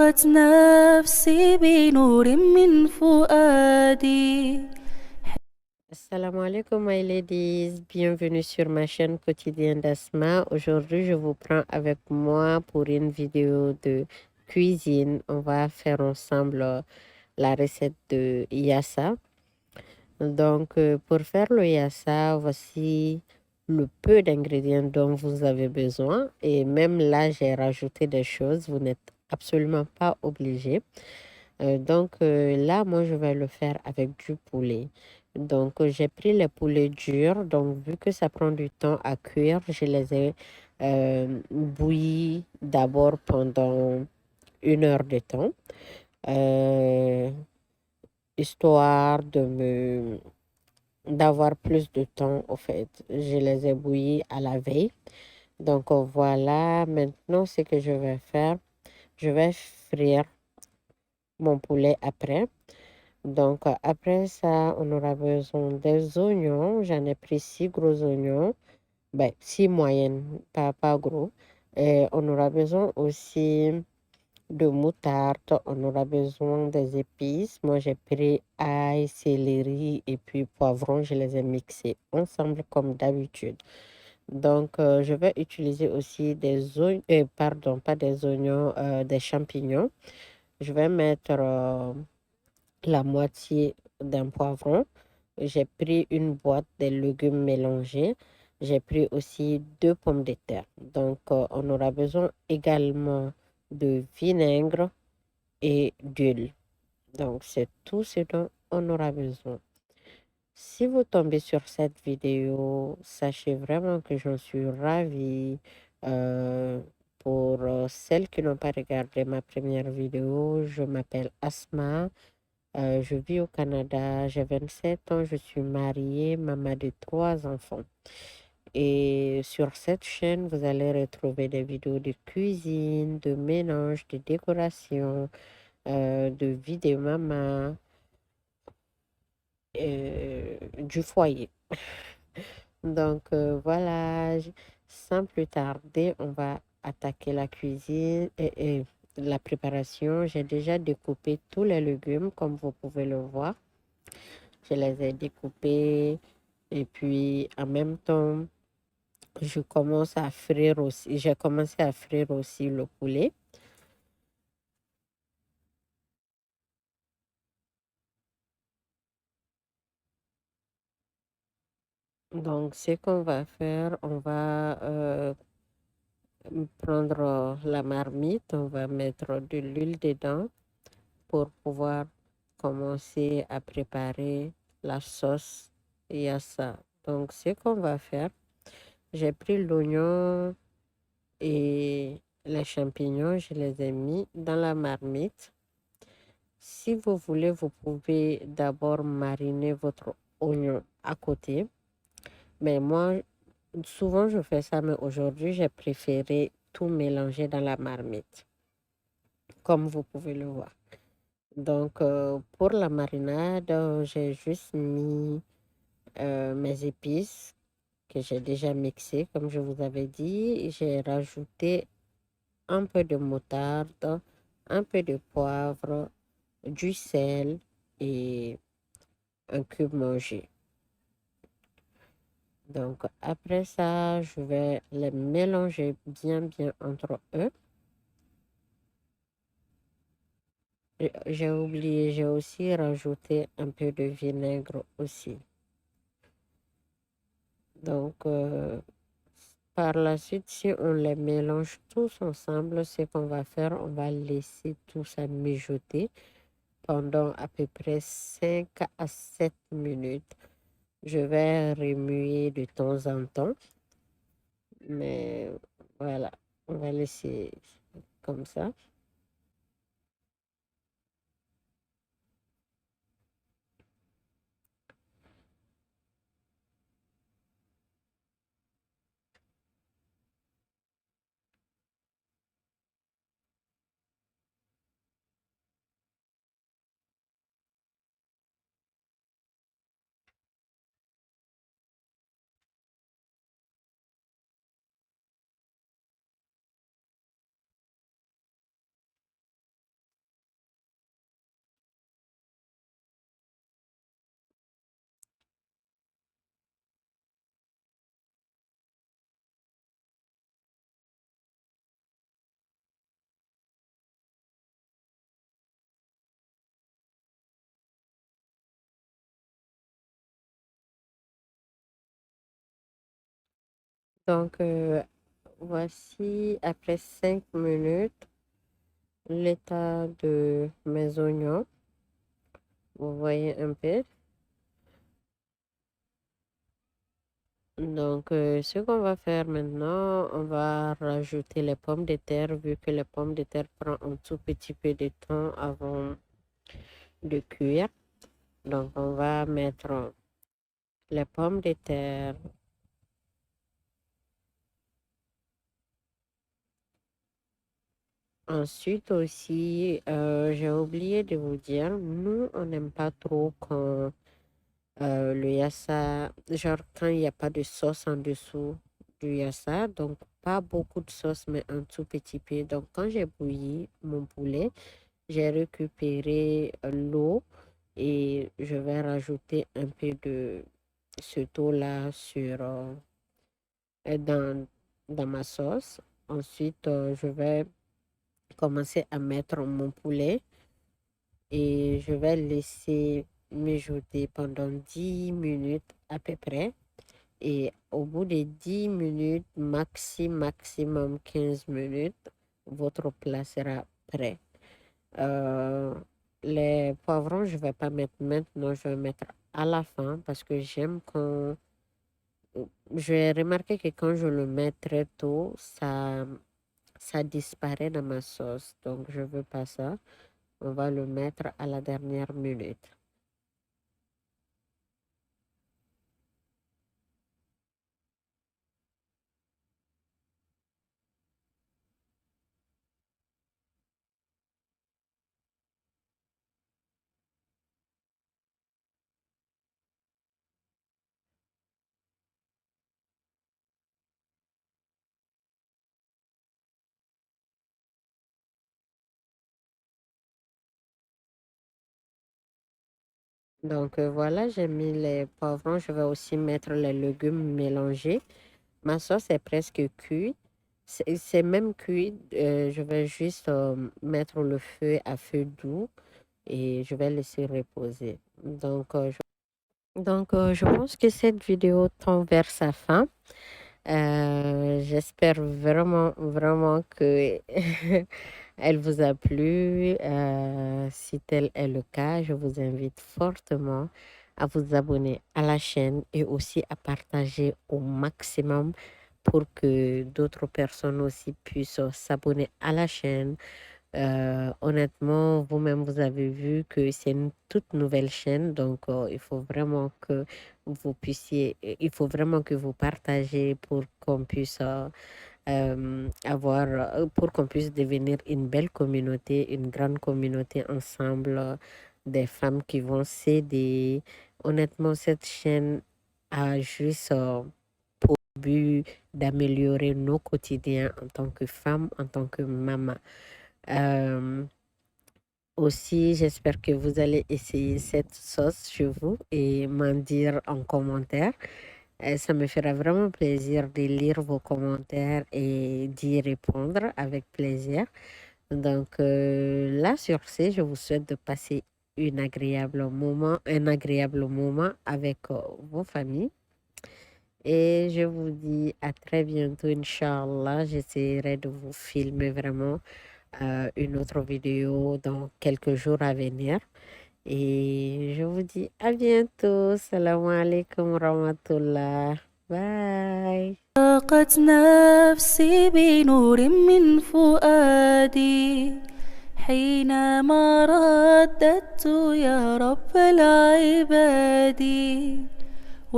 أشرقت نفسي بنور من فؤادي. Assalamu alaikum my ladies, bienvenue sur ma chaîne quotidienne d'Asma. Aujourd'hui, je vous prends avec moi pour une vidéo de cuisine. On va faire ensemble la recette de yassa. Donc, pour faire le yassa, voici le peu d'ingrédients dont vous avez besoin. Et même là, j'ai rajouté des choses. Vous n'êtes absolument pas obligé. Là, moi, je vais le faire avec du poulet. Donc, j'ai pris les poulets durs. Donc, vu que ça prend du temps à cuire, je les ai bouillis d'abord pendant 1 heure de temps, euh, histoire d'avoir plus de temps, au fait. Je les ai bouillis à la veille. Donc, voilà, maintenant, ce que je vais faire, je vais frire mon poulet après. Donc, après ça, on aura besoin des oignons. J'en ai pris 6 gros oignons, ben, 6 moyennes, pas gros. Et on aura besoin aussi de moutarde. On aura besoin des épices. Moi, j'ai pris ail, céleri et puis poivron. Je les ai mixés ensemble comme d'habitude. Donc, je vais utiliser aussi des oignons, pardon, pas des oignons, des champignons. Je vais mettre la moitié d'un poivron. J'ai pris une boîte de légumes mélangés. J'ai pris aussi 2 pommes de terre. Donc, on aura besoin également de vinaigre et d'huile. Donc, c'est tout ce dont on aura besoin. Si vous tombez sur cette vidéo, sachez vraiment que j'en suis ravie. Euh, pour celles qui n'ont pas regardé ma première vidéo, je m'appelle Asma. Je vis au Canada, j'ai 27 ans, je suis mariée, maman de 3 enfants. Et sur cette chaîne, vous allez retrouver des vidéos de cuisine, de mélange, de décoration, de vie de maman, du foyer. Donc voilà, sans plus tarder, on va attaquer la cuisine et la préparation. J'ai déjà découpé tous les légumes, comme vous pouvez le voir. Je les ai découpés et puis en même temps, je commence à frire aussi. J'ai commencé à frire aussi le poulet. Donc, ce qu'on va faire, on va prendre la marmite, on va mettre de l'huile dedans pour pouvoir commencer à préparer la sauce yassa. Donc, ce qu'on va faire, j'ai pris l'oignon et les champignons, je les ai mis dans la marmite. Si vous voulez, vous pouvez d'abord mariner votre oignon à côté. Mais moi, souvent je fais ça, mais aujourd'hui, j'ai préféré tout mélanger dans la marmite, comme vous pouvez le voir. Donc, pour la marinade, j'ai juste mis mes épices que j'ai déjà mixées, comme je vous avais dit. J'ai rajouté un peu de moutarde, un peu de poivre, du sel et un cube mangé. Donc, après ça, je vais les mélanger bien entre eux. J'ai oublié, j'ai aussi rajouté un peu de vinaigre aussi. Donc, par la suite, si on les mélange tous ensemble, ce qu'on va faire, on va laisser tout ça mijoter pendant à peu près 5 à 7 minutes. Je vais remuer de temps en temps, mais voilà, on va laisser comme ça. Donc, voici après 5 minutes l'état de mes oignons. Vous voyez un peu. Donc, ce qu'on va faire maintenant, on va rajouter les pommes de terre, vu que les pommes de terre prennent un tout petit peu de temps avant de cuire. Donc, on va mettre les pommes de terre. Ensuite aussi, j'ai oublié de vous dire, nous, on n'aime pas trop quand le yassa, genre quand il n'y a pas de sauce en dessous du yassa, donc pas beaucoup de sauce, mais un tout petit peu. Donc quand j'ai bouilli mon poulet, j'ai récupéré l'eau et je vais rajouter un peu de ce eau-là dans, dans ma sauce. Ensuite, je vais commencer à mettre mon poulet et je vais laisser mijoter pendant 10 minutes à peu près. Et au bout de 10 minutes, maximum 15 minutes, votre plat sera prêt. Euh, les poivrons, je ne vais pas mettre maintenant, je vais mettre à la fin parce que j'aime quand... J'ai remarqué que quand je le mets très tôt, ça disparaît dans ma sauce. Donc, je ne veux pas ça. On va le mettre à la dernière minute. Donc, voilà, j'ai mis les poivrons. Je vais aussi mettre les légumes mélangés. Ma sauce est presque cuite. C'est même cuit. Je vais juste mettre le feu à feu doux et je vais laisser reposer. Je pense que cette vidéo tend vers sa fin. J'espère vraiment que elle vous a plu. Si tel est le cas, je vous invite fortement à vous abonner à la chaîne et aussi à partager au maximum pour que d'autres personnes aussi puissent s'abonner à la chaîne. Honnêtement, vous-même, vous avez vu que c'est une toute nouvelle chaîne, donc il faut vraiment que il faut vraiment que vous partagez pour qu'on puisse pour qu'on puisse devenir une belle communauté, une grande communauté ensemble, des femmes qui vont s'aider. Honnêtement, cette chaîne a juste pour but d'améliorer nos quotidiens en tant que femme, en tant que maman. Euh, Aussi, j'espère que vous allez essayer cette sauce chez vous et m'en dire en commentaire. Ça me fera vraiment plaisir de lire vos commentaires et d'y répondre avec plaisir. Donc là, sur ce, je vous souhaite de passer un agréable moment avec vos familles. Et je vous dis à très bientôt, Inch'Allah. J'essaierai de vous filmer vraiment une autre vidéo dans quelques jours à venir. Et je vous dis à bientôt. Salam alaikum wa rahmatullah. Bye. ضاقت نفسي بنور من فؤادي حينما رددت يا رب العباد